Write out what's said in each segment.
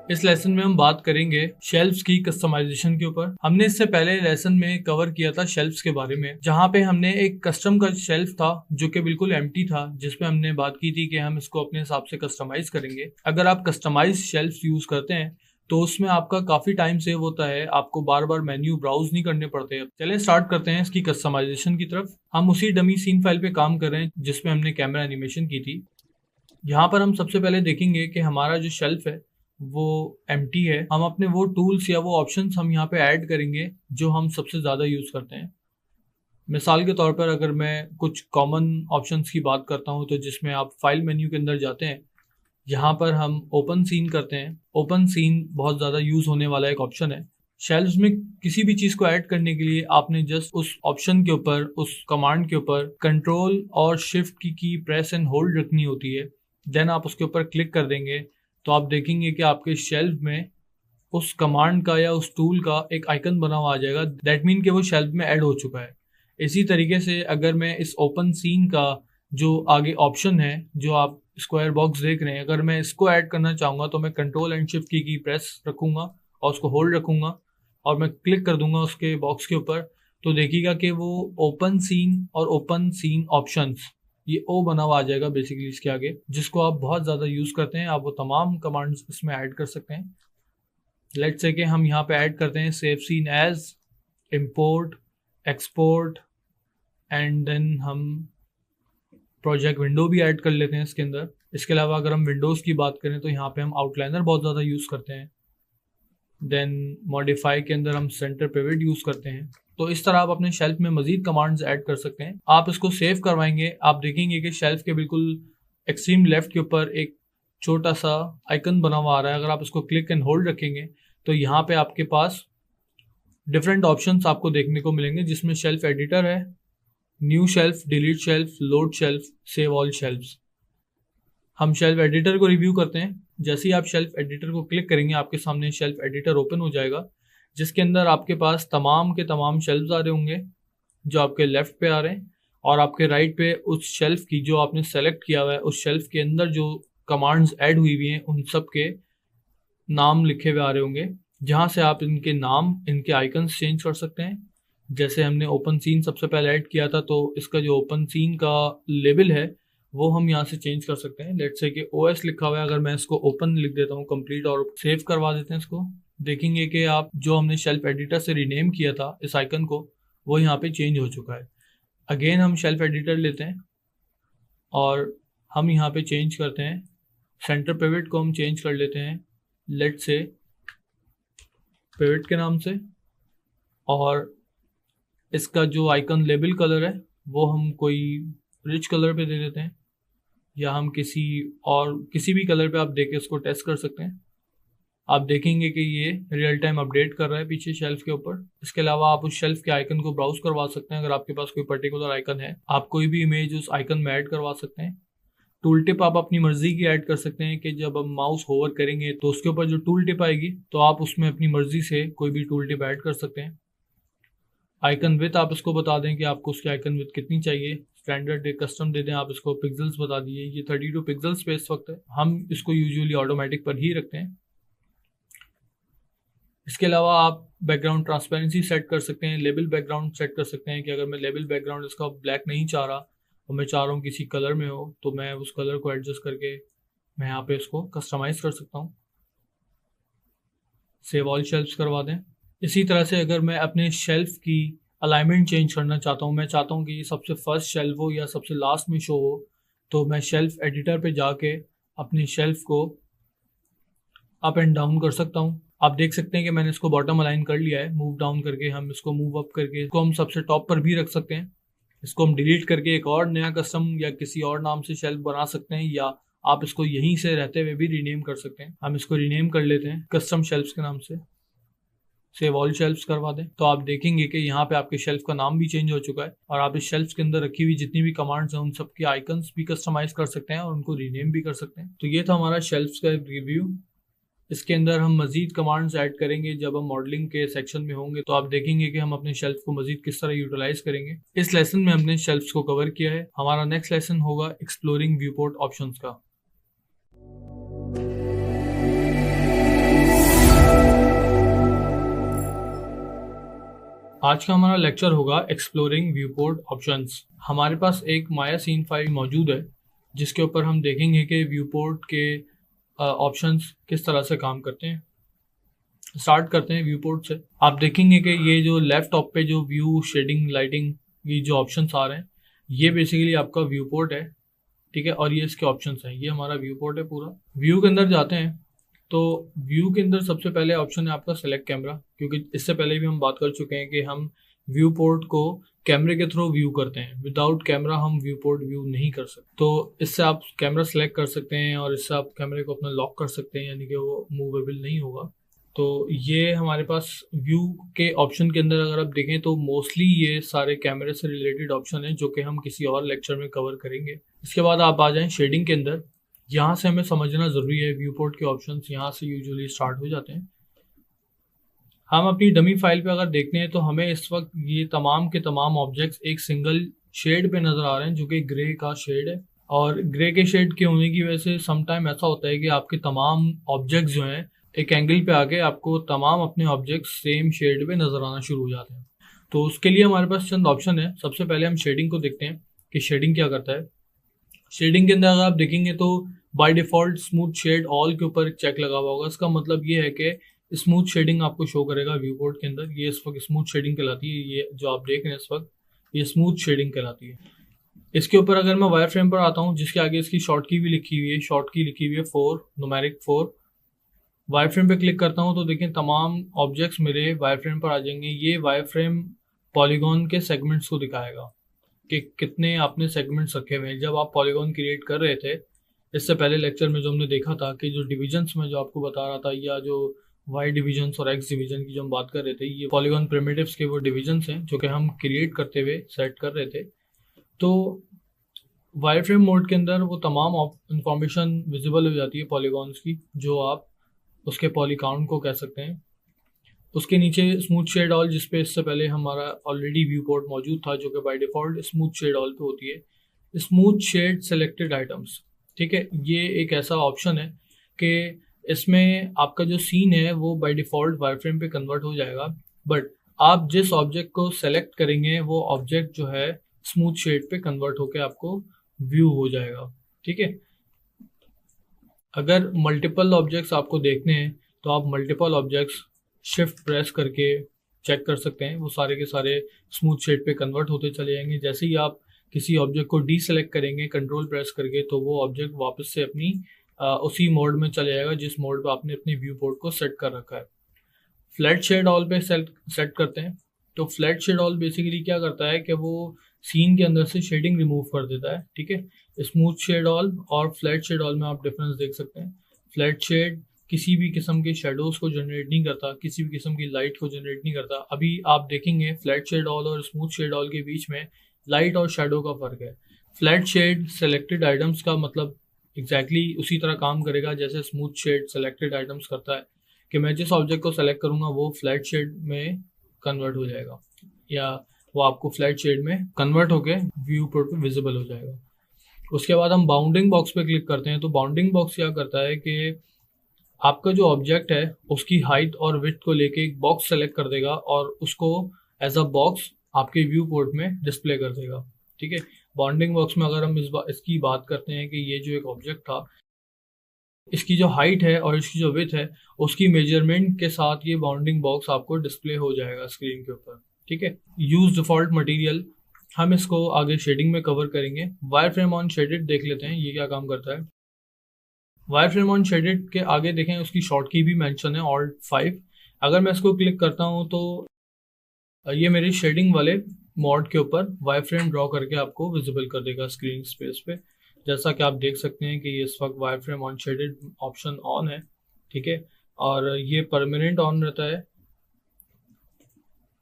इस लेसन में हम बात करेंगे शेल्फ्स की कस्टमाइजेशन के ऊपर। हमने इससे पहले लेसन में कवर किया था शेल्फ्स के बारे में, जहाँ पे हमने एक कस्टम का शेल्फ था जो कि बिल्कुल एम्प्टी था, जिसपे हमने बात की थी कि हम इसको अपने हिसाब से कस्टमाइज करेंगे। अगर आप कस्टमाइज शेल्फ्स यूज करते हैं तो उसमें आपका काफी टाइम सेव होता है, आपको बार बार मेन्यू ब्राउज नहीं करने पड़ते। चलिए स्टार्ट करते हैं इसकी कस्टमाइजेशन की तरफ। हम उसी डमी सीन फाइल पे काम कर रहे हैं जिसमें हमने कैमरा एनिमेशन की थी। यहाँ पर हम सबसे पहले देखेंगे कि हमारा जो शेल्फ है वो एम्प्टी है। हम अपने वो टूल्स या वो ऑप्शंस हम यहाँ पे ऐड करेंगे जो हम सबसे ज़्यादा यूज़ करते हैं। मिसाल के तौर पर अगर मैं कुछ कॉमन ऑप्शंस की बात करता हूँ तो जिसमें आप फाइल मेन्यू के अंदर जाते हैं, यहाँ पर हम ओपन सीन करते हैं। ओपन सीन बहुत ज़्यादा यूज़ होने वाला एक ऑप्शन है। शेल्व्स में किसी भी चीज़ को ऐड करने के लिए आपने जस्ट उस ऑप्शन के ऊपर, उस कमांड के ऊपर कंट्रोल और शिफ्ट की प्रेस एंड होल्ड रखनी होती है। देन आप उसके ऊपर क्लिक कर देंगे तो आप देखेंगे कि आपके शेल्फ में उस कमांड का या उस टूल का एक आइकन बना हुआ आ जाएगा। दैट मीन कि वो शेल्फ में ऐड हो चुका है। इसी तरीके से अगर मैं इस ओपन सीन का जो आगे ऑप्शन है, जो आप स्क्वायर बॉक्स देख रहे हैं, अगर मैं इसको ऐड करना चाहूँगा तो मैं कंट्रोल एंड शिफ्ट की प्रेस रखूँगा और उसको होल्ड रखूँगा और मैं क्लिक कर दूंगा उसके बॉक्स के ऊपर, तो देखिएगा कि वो ओपन सीन और ओपन सीन ऑप्शंस, ये ओ बना हुआ आ जाएगा बेसिकली इसके आगे, जिसको आप बहुत ज़्यादा यूज़ करते हैं। आप वो तमाम कमांड्स इसमें ऐड कर सकते हैं। लेट्स से कि हम यहाँ पे ऐड करते हैं save scene as, import, export and then हम प्रोजेक्ट विंडो भी ऐड कर लेते हैं इसके अंदर। इसके अलावा अगर हम विंडोज़ की बात करें तो यहाँ पे हम आउटलाइनर बहुत ज़्यादा यूज़ करते हैं। देन मॉडिफाई के अंदर हम सेंटर पिवट यूज़ करते हैं। तो इस तरह आप अपने शेल्फ में मजीद कमांड्स ऐड कर सकते हैं। आप इसको सेव करवाएंगे, आप देखेंगे कि शेल्फ के बिल्कुल एक्सट्रीम लेफ्ट के ऊपर एक छोटा सा आइकन बना हुआ आ रहा है। अगर आप इसको क्लिक एंड होल्ड रखेंगे तो यहाँ पे आपके पास डिफरेंट ऑप्शंस आपको देखने को मिलेंगे, जिसमें शेल्फ एडिटर है, new shelf, delete shelf, load shelf, save all shelves. हम शेल्फ एडिटर को रिव्यू करते हैं। जैसे ही आप शेल्फ एडिटर को क्लिक करेंगे आपके सामने शेल्फ एडिटर ओपन हो जाएगा, जिसके अंदर आपके पास तमाम के तमाम शेल्फ्स आ रहे होंगे जो आपके लेफ्ट पे आ रहे हैं, और आपके राइट पे उस शेल्फ की जो आपने सेलेक्ट किया हुआ है, उस शेल्फ के अंदर जो कमांड्स ऐड हुई हुई हैं उन सब के नाम लिखे हुए आ रहे होंगे, जहाँ से आप इनके नाम, इनके आइकन्स चेंज कर सकते हैं। जैसे हमने ओपन सीन सबसे पहले ऐड किया था तो इसका जो ओपन सीन का लेबल है वो हम यहाँ से चेंज कर सकते हैं। लेट्स से कि OS लिखा हुआ है, अगर मैं इसको ओपन लिख देता हूँ कंप्लीट और सेव करवा देते हैं इसको, देखेंगे कि आप जो हमने शेल्फ एडिटर से रीनेम किया था इस आइकन को, वो यहाँ पे चेंज हो चुका है। अगेन हम शेल्फ एडिटर लेते हैं और हम यहाँ पे चेंज करते हैं, सेंटर पिवट को हम चेंज कर लेते हैं लेट्स से पिवट के नाम से, और इसका जो आइकन लेबल कलर है वो हम कोई रिच कलर पे दे देते हैं, या हम किसी भी कलर पे आप देके इसको टेस्ट कर सकते हैं। आप देखेंगे कि ये रियल टाइम अपडेट कर रहा है पीछे शेल्फ के ऊपर। इसके अलावा आप उस शेल्फ के आइकन को ब्राउज करवा सकते हैं। अगर आपके पास कोई पर्टिकुलर आइकन है, आप कोई भी इमेज उस आइकन में ऐड करवा सकते हैं। टूल टिप आप अपनी मर्जी की ऐड कर सकते हैं कि जब हम माउस होवर करेंगे तो उसके ऊपर जो टूल टिप आएगी तो आप उसमें अपनी मर्जी से कोई भी टूल टिप ऐड कर सकते हैं। आइकन विथ आप इसको बता दें कि आपको उसकी आइकन विथ कितनी चाहिए, स्टैंडर्ड कस्टम दे दें। आप इसको पिक्सल्स बता दिए, ये 32 पिक्सल्स पे इस वक्त है, हम इसको यूजुअली ऑटोमेटिक पर ही रखते हैं। इसके अलावा आप बैकग्राउंड ट्रांसपेरेंसी सेट कर सकते हैं, लेबल बैकग्राउंड सेट कर सकते हैं कि अगर मैं लेबल बैकग्राउंड इसका ब्लैक नहीं चाह रहा और मैं चाह रहा हूँ किसी कलर में हो, तो मैं उस कलर को एडजस्ट करके मैं यहाँ पे इसको कस्टमाइज कर सकता हूँ। सेव ऑल शेल्फ्स करवा दें। इसी तरह से अगर मैं अपने शेल्फ की अलाइनमेंट चेंज करना चाहता हूँ, मैं चाहता हूँ कि ये सबसे फर्स्ट शेल्फ हो या सबसे लास्ट में शो हो, तो मैं शेल्फ एडिटर पे जाके अपनी शेल्फ को अप एंड डाउन कर सकता हूँ। आप देख सकते हैं कि मैंने इसको बॉटम अलाइन कर लिया है। मूव डाउन करके हम इसको मूव अप करके इसको हम सबसे टॉप पर भी रख सकते हैं। इसको हम डिलीट करके एक और नया कस्टम या किसी और नाम से शेल्फ बना सकते हैं, या आप इसको यहीं से रहते हुए भी रीनेम कर सकते हैं। हम इसको रीनेम कर लेते हैं कस्टम शेल्फ्स के नाम से, सेव ऑल शेल्फ्स करवा दें, तो आप देखेंगे कि यहाँ पे आपके शेल्फ का नाम भी चेंज हो चुका है और आप इस शेल्फ के अंदर रखी हुई जितनी भी कमांड्स हैं उन सब के आइकन्स भी कस्टमाइज कर सकते हैं और उनको रीनेम भी कर सकते हैं। तो ये था हमारा शेल्फ्स का रिव्यू। इसके अंदर हम मजीद कमांड्स ऐड करेंगे जब हम मॉडलिंग के सेक्शन में होंगे, तो आप देखेंगे कि हम अपने शेल्फ को मजीद किस तरह यूटिलाइज करेंगे। इस लेसन में हमने शेल्फ्स को कवर किया है। हमारा नेक्स्ट लेसन होगा एक्सप्लोरिंग व्यूपोर्ट ऑप्शंस का। आज का हमारा लेक्चर होगा एक्सप्लोरिंग व्यूपोर्ट ऑप्शंस। हमारे पास एक माया सीन फाइल मौजूद है जिसके ऊपर हम देखेंगे कि व्यूपोर्ट के ऑप्शंस किस तरह से काम करते हैं। स्टार्ट करते हैं व्यूपोर्ट से। आप देखेंगे कि ये जो लेफ्ट टॉप पे जो व्यू, शेडिंग, लाइटिंग, ये जो ऑप्शंस आ रहे हैं ये बेसिकली आपका व्यूपोर्ट है, ठीक है। और ये इसके ऑप्शंस हैं, ये हमारा व्यूपोर्ट है पूरा। व्यू के अंदर जाते हैं तो व्यू के अंदर सबसे पहले ऑप्शन है आपका सेलेक्ट कैमरा, क्योंकि इससे पहले भी हम बात कर चुके हैं कि हम व्यू पोर्ट को कैमरे के थ्रू व्यू करते हैं। विदाउट कैमरा हम व्यू पोर्ट व्यू नहीं कर सकते। तो इससे आप कैमरा सेलेक्ट कर सकते हैं और इससे आप कैमरे को अपना लॉक कर सकते हैं, यानी कि वो मूवेबल नहीं होगा। तो ये हमारे पास व्यू के ऑप्शन के अंदर अगर आप देखें तो मोस्टली ये सारे कैमरे से रिलेटेड ऑप्शन है जो कि हम किसी और लेक्चर में कवर करेंगे। इसके बाद आप आ जाएं शेडिंग के अंदर। यहाँ से हमें समझना ज़रूरी है, व्यूपोर्ट के ऑप्शंस यहाँ से यूजुअली स्टार्ट हो जाते हैं। हम अपनी डमी फाइल पे अगर देखते हैं तो हमें इस वक्त ये तमाम के तमाम ऑब्जेक्ट्स एक सिंगल शेड पे नज़र आ रहे हैं जो कि ग्रे का शेड है। और ग्रे के शेड के होने की वजह से समटाइम ऐसा होता है कि आपके तमाम ऑब्जेक्ट्स जो हैं एक एंगल पे आके आपको तमाम अपने ऑब्जेक्ट्स सेम शेड पे नज़र आना शुरू हो जाते हैं। तो उसके लिए हमारे पास चंद ऑप्शन है। सबसे पहले हम शेडिंग को देखते हैं कि शेडिंग क्या करता है। शेडिंग के अंदर अगर आप देखेंगे तो by default smooth shade all के ऊपर चेक लगा हुआ होगा। इसका मतलब ये है कि स्मूथ शेडिंग आपको शो करेगा व्यूपोर्ट के अंदर। ये इस वक्त स्मूथ शेडिंग कहलाती है। ये जो आप देख रहे हैं इस वक्त ये स्मूथ शेडिंग कहलाती है। इसके ऊपर अगर मैं वायर फ्रेम पर आता हूँ जिसके आगे इसकी शॉर्ट की भी लिखी हुई है, शॉर्ट की लिखी हुई है 4, न्यूमेरिक 4। वायर फ्रेम पे क्लिक करता हूँ तो देखें तमाम ऑब्जेक्ट्स मेरे वायर फ्रेम पर आ जाएंगे। ये वायर फ्रेम पॉलीगॉन के सेगमेंट्स को दिखाएगा कि कितने आपने सेगमेंट्स रखे हुए हैं। जब आप पॉलीगॉन क्रिएट कर रहे थे इससे पहले लेक्चर में जो हमने देखा था कि जो डिविजन्स में जो आपको बता रहा था, या जो वाई डिविजन्स और एक्स डिवीजन की जो हम बात कर रहे थे, ये पॉलीगॉन प्रिमिटिव्स के वो डिविजन्स हैं जो कि हम क्रिएट करते हुए सेट कर रहे थे। तो वायर फ्रेम मोड के अंदर वो तमाम इंफॉर्मेशन विजिबल हो जाती है पॉलीगॉन्स की, जो आप उसके पॉली काउंट को कह सकते हैं। उसके नीचे स्मूथ शेड ऑल, जिसपे इससे पहले हमारा ऑलरेडी व्यू पोर्ट मौजूद था, जो कि by default smooth shade all पे होती है। स्मूथ शेड सेलेक्टेड आइटम्स, ठीक है। ये एक ऐसा ऑप्शन है कि इसमें आपका जो सीन है वो बाय डिफ़ॉल्ट वायर फ्रेम पे कन्वर्ट हो जाएगा, बट आप जिस ऑब्जेक्ट को सेलेक्ट करेंगे वो ऑब्जेक्ट जो है स्मूथ शेड पे कन्वर्ट होकर आपको व्यू हो जाएगा, ठीक है। अगर मल्टीपल ऑब्जेक्ट्स आपको देखने हैं तो आप मल्टीपल ऑब्जेक्ट्स शिफ्ट प्रेस करके चेक कर सकते हैं, वो सारे के सारे स्मूथ शेड पे कन्वर्ट होते चले जाएंगे। जैसे ही आप किसी ऑब्जेक्ट को डीसेलेक्ट करेंगे कंट्रोल प्रेस करके तो वो ऑब्जेक्ट वापस से अपनी उसी मोड में चले जाएगा जिस मोड पे आपने अपनी व्यू पोर्ट को सेट कर रखा है। फ्लैट शेड ऑल पे सेट करते हैं तो फ्लैट शेड ऑल बेसिकली क्या करता है कि वो सीन के अंदर से शेडिंग रिमूव कर देता है, ठीक है। स्मूथ शेड ऑल और फ्लैट शेड ऑल में आप डिफरेंस देख सकते हैं। फ्लैट शेड किसी भी किस्म के शेडोज़ को जनरेट नहीं करता, किसी भी किस्म की लाइट को जनरेट नहीं करता। अभी आप देखेंगे फ्लैट शेड ऑल और स्मूथ शेड ऑल के बीच में लाइट और शेडो का फ़र्क है। फ्लैट शेड सेलेक्टेड आइटम्स का मतलब एग्जैक्टली उसी तरह काम करेगा जैसे स्मूथ शेड सेलेक्टेड आइटम्स करता है, कि मैं जिस ऑब्जेक्ट को सेलेक्ट करूँगा वो फ्लैट शेड में कन्वर्ट हो जाएगा, या वो आपको फ्लैट शेड में कन्वर्ट होके व्यू पोर्ट पे विजिबल हो जाएगा। उसके बाद हम बाउंडिंग बॉक्स पे क्लिक करते हैं तो बाउंडिंग बॉक्स क्या करता है कि आपका जो ऑब्जेक्ट है उसकी हाइट और विड्थ को लेके एक बॉक्स सेलेक्ट कर देगा और उसको एज अ बॉक्स आपके व्यू पोर्ट में डिस्प्ले कर देगा, ठीक है। बाउंडिंग बॉक्स में अगर हम इसकी बात करते हैं कि ये जो एक ऑब्जेक्ट था, इसकी जो हाइट है और इसकी जो विड्थ है उसकी मेजरमेंट के साथ ये बाउंडिंग बॉक्स आपको डिस्प्ले हो जाएगा स्क्रीन के ऊपर, ठीक है। यूज डिफॉल्ट मटेरियल, हम इसको आगे शेडिंग में कवर करेंगे। वायर फ्रेम ऑन शेडेड देख लेते हैं ये क्या काम करता है। वायर फ्रेम ऑन शेडेड के आगे देखें उसकी शॉर्ट की भी मेंशन है ऑल्ट 5। अगर मैं इसको क्लिक करता हूँ तो ये मेरे शेडिंग वाले मोड के ऊपर वायर फ्रेम ड्रॉ करके आपको विजिबल कर देगा स्क्रीन स्पेस पे। जैसा कि आप देख सकते हैं कि इस वक्त wire frame on shaded option on है, ठीक है, और ये परमानेंट ऑन रहता है।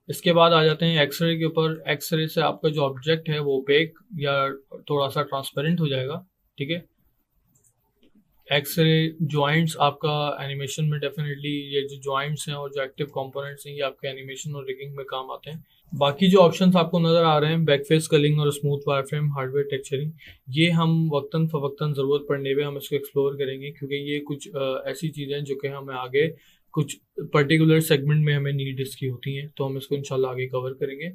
इसके बाद आ जाते हैं एक्सरे के ऊपर। एक्सरे से आपका जो ऑब्जेक्ट है वो ओपेक या थोड़ा सा ट्रांसपेरेंट हो जाएगा, ठीक है। एक्सरे जॉइंट्स आपका एनिमेशन में डेफिनेटली ये जो जॉइंट्स हैं और जो एक्टिव कंपोनेंट्स हैं ये आपके एनिमेशन और रिगिंग में काम आते हैं। बाकी जो ऑप्शंस आपको नज़र आ रहे हैं बैकफेस कलिंग और smooth wire frame hardware texturing, ये हम वक्तन फ़वक्तन ज़रूरत पड़ने पे हम इसको एक्सप्लोर करेंगे, क्योंकि ये कुछ ऐसी चीज़ें हैं जो कि हमें आगे कुछ पर्टिकुलर सेगमेंट में हमें नीड इसकी होती है, तो हम इसको इंशाल्लाह आगे कवर करेंगे।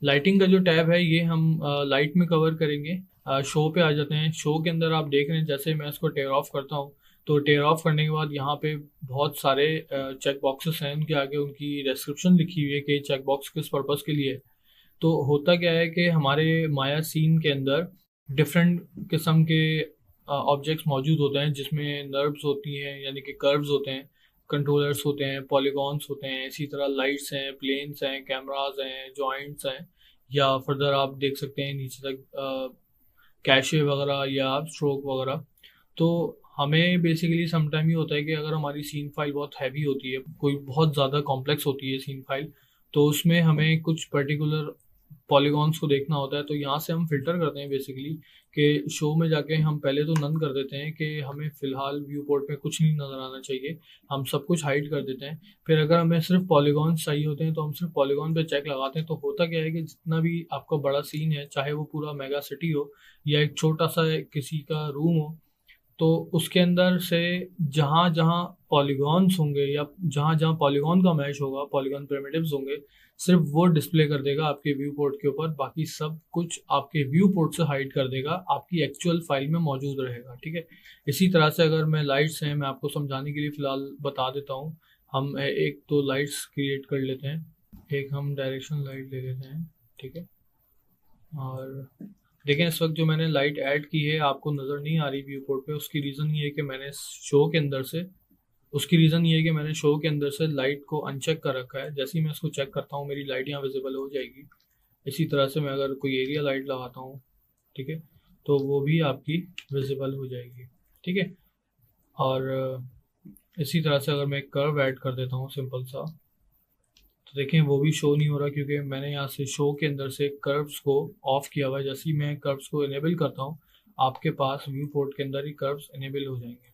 लाइटिंग का जो टैब है ये हम लाइट में कवर करेंगे। शो पे आ जाते हैं। शो के अंदर आप देख रहे हैं, जैसे मैं इसको टेयर ऑफ करता हूँ तो टेयर ऑफ करने के बाद यहाँ पे बहुत सारे चेक बॉक्सेस हैं, उनके आगे उनकी डिस्क्रिप्शन लिखी हुई है कि चेक बॉक्स किस पर्पज़ के लिए है। तो होता क्या है कि हमारे माया सीन के अंदर डिफरेंट किस्म के ऑब्जेक्ट्स मौजूद होते हैं, जिसमें नर्व्स होती हैं यानी कि कर्व्स होते हैं, कंट्रोलर्स होते हैं, पॉलीगॉन्स होते हैं, इसी तरह लाइट्स हैं, प्लेन्स हैं, कैमराज हैं, जॉइंट्स हैं, या फर्दर आप देख सकते हैं नीचे तक कैशे वगैरह या स्ट्रोक वगैरह। तो हमें बेसिकली समटाइम ये होता है कि अगर हमारी सीन फाइल बहुत हैवी होती है, कोई बहुत ज़्यादा कॉम्प्लेक्स होती है सीन फाइल, तो उसमें हमें कुछ पर्टिकुलर पॉलीगॉन्स को देखना होता है। तो यहाँ से हम फिल्टर करते हैं बेसिकली कि शो में जाके हम पहले तो नन कर देते हैं कि हमें फ़िलहाल व्यू पोर्ट पे कुछ नहीं नज़र आना चाहिए, हम सब कुछ हाइड कर देते हैं। फिर अगर हमें सिर्फ पॉलीगॉन्स चाहिए होते हैं तो हम सिर्फ पॉलीगॉन पे चेक लगाते हैं। तो होता क्या है कि जितना भी आपका बड़ा सीन है, चाहे वो पूरा मेगा सिटी हो या एक छोटा सा किसी का रूम हो, तो उसके अंदर से जहाँ जहाँ पॉलीगॉन्स होंगे या जहाँ जहाँ पॉलीगॉन का मैच होगा, पॉलीगॉन प्रिमिटिव्स होंगे, सिर्फ वो डिस्प्ले कर देगा आपके व्यू पोर्ट के ऊपर। बाकी सब कुछ आपके व्यू पोर्ट से हाइड कर देगा, आपकी एक्चुअल फाइल में मौजूद रहेगा। ठीक है। इसी तरह से अगर मैं लाइट्स हैं, मैं आपको समझाने के लिए फ़िलहाल बता देता हूँ। हम एक तो लाइट्स क्रिएट कर लेते हैं। एक हम डायरेक्शन लाइट ले लेते हैं। ठीक है। और देखें, इस वक्त जो मैंने लाइट ऐड की है आपको नज़र नहीं आ रही व्यू पोर्ट पे। उसकी रीज़न ये है कि मैंने शो के अंदर से लाइट को अनचेक कर रखा है। जैसे ही मैं इसको चेक करता हूँ मेरी लाइट यहाँ विजिबल हो जाएगी। इसी तरह से मैं अगर कोई एरिया लाइट लगाता हूँ, ठीक है, तो वो भी आपकी विजिबल हो जाएगी। ठीक है। और इसी तरह से अगर मैं एक कर्व ऐड कर देता हूँ सिंपल सा, तो देखें वो भी शो नहीं हो रहा क्योंकि मैंने यहाँ से शो के अंदर से कर्व्स को ऑफ किया हुआ है। जैसे ही मैं कर्व्स को इनेबल करता हूँ, आपके पास व्यू पोर्ट के अंदर ही कर्व्स इनेबल हो जाएंगे।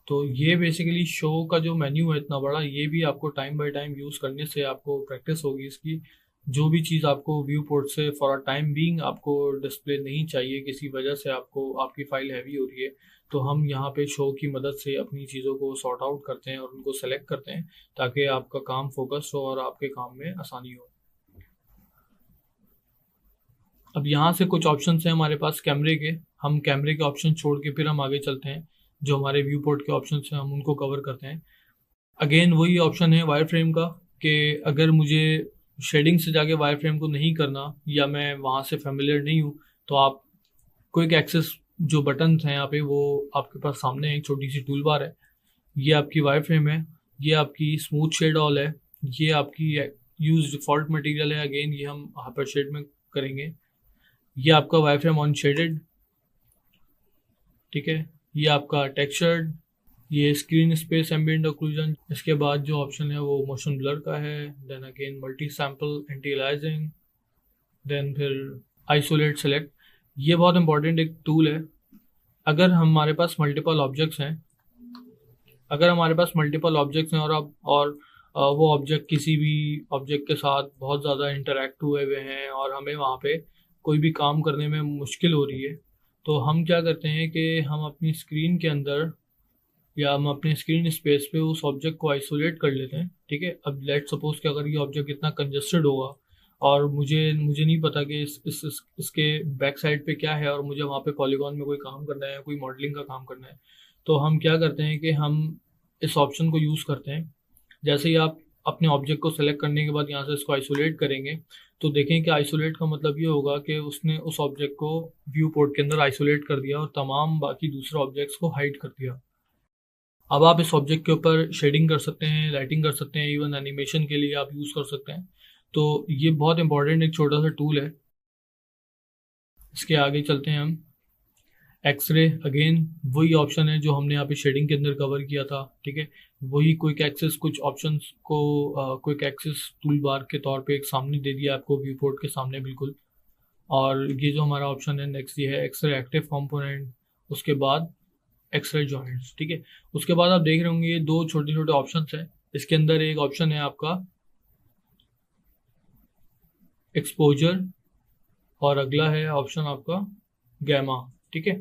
तो ये बेसिकली शो का जो मेन्यू है इतना बड़ा, ये भी आपको टाइम बाय टाइम यूज़ करने से आपको प्रैक्टिस होगी इसकी। जो भी चीज़ आपको व्यू पोर्ट से फॉर अ टाइम बीइंग आपको डिस्प्ले नहीं चाहिए, किसी वजह से आपको आपकी फ़ाइल हैवी हो रही है, तो हम यहाँ पे शो की मदद से अपनी चीज़ों को सॉर्ट आउट करते हैं और उनको सेलेक्ट करते हैं ताकि आपका काम फोकस हो और आपके काम में आसानी हो। अब यहाँ से कुछ ऑप्शन हैं हमारे पास कैमरे के। हम कैमरे के ऑप्शन छोड़ के फिर हम आगे चलते हैं। जो हमारे व्यू पोर्ट के ऑप्शन हैं हम उनको कवर करते हैं। अगेन वही ऑप्शन है वायर फ्रेम का, कि अगर मुझे शेडिंग से जाके वायर फ्रेम को नहीं करना या मैं वहाँ से फेमिलियर नहीं हूँ, तो आप क्विक एक्सेस जो बटन हैं यहाँ पे, वो आपके पास सामने एक छोटी सी टूल बार है। ये आपकी वायर फ्रेम है, ये आपकी स्मूथ शेड ऑल है, ये आपकी यूज डिफॉल्ट मटेरियल है। अगेन ये हम हाइपर शेड में करेंगे। ये आपका वायर फ्रेम ऑन शेडेड, ठीक है। ये आपका टेक्सचर्ड, ये स्क्रीन स्पेस एम्बिएंट ऑक्लूजन। इसके बाद जो ऑप्शन है वो मोशन ब्लर का है। Then again multi sample anti aliasing, then फिर आइसोलेट सेलेक्ट। ये बहुत इंपॉर्टेंट एक टूल है। अगर हमारे पास मल्टीपल ऑब्जेक्ट्स हैं, और आप वो ऑब्जेक्ट किसी भी ऑब्जेक्ट के साथ बहुत ज़्यादा इंटरेक्ट हुए हुए हैं और हमें वहाँ पे कोई भी काम करने में मुश्किल हो रही है, तो हम क्या करते हैं कि हम अपनी स्क्रीन के अंदर या हम अपने स्क्रीन स्पेस पे उस ऑब्जेक्ट को आइसोलेट कर लेते हैं। ठीक है। अब लेट सपोज कि अगर ये ऑब्जेक्ट इतना कंजेस्टेड होगा और मुझे नहीं पता कि इसके बैक साइड पे क्या है और मुझे वहाँ पे पॉलीगॉन में कोई काम करना है, कोई मॉडलिंग का काम करना है, तो हम क्या करते हैं कि हम इस ऑप्शन को यूज़ करते हैं। जैसे ही आप अपने ऑब्जेक्ट को सेलेक्ट करने के बाद यहाँ से इसको आइसोलेट करेंगे, तो देखें कि आइसोलेट का मतलब ये होगा कि उसने उस ऑब्जेक्ट को व्यू पोर्ट के अंदर आइसोलेट कर दिया और तमाम बाकी दूसरे ऑब्जेक्ट्स को हाइड कर दिया। अब आप इस ऑब्जेक्ट के ऊपर शेडिंग कर सकते हैं, लाइटिंग कर सकते हैं, इवन एनिमेशन के लिए आप यूज़ कर सकते हैं। तो ये बहुत इंपॉर्टेंट एक छोटा सा टूल है। इसके आगे चलते हैं हम। एक्सरे, अगेन वही ऑप्शन है जो हमने यहाँ पे शेडिंग के अंदर कवर किया था। ठीक है। वही क्विक एक्सेस, कुछ ऑप्शंस को क्विक एक्सेस टूल बार के तौर पे एक सामने दे दिया आपको, व्यू पोर्ट के सामने बिल्कुल। और ये जो हमारा ऑप्शन है नेक्स्ट, ये है एक्सरे एक्टिव कंपोनेंट, उसके बाद एक्सरे जॉइंट्स। ठीक है। उसके बाद आप देख रहे होंगे ये दो छोटे छोटे ऑप्शन हैं। इसके अंदर एक ऑप्शन है आपका एक्सपोजर और अगला है ऑप्शन आपका गैमा। ठीक है।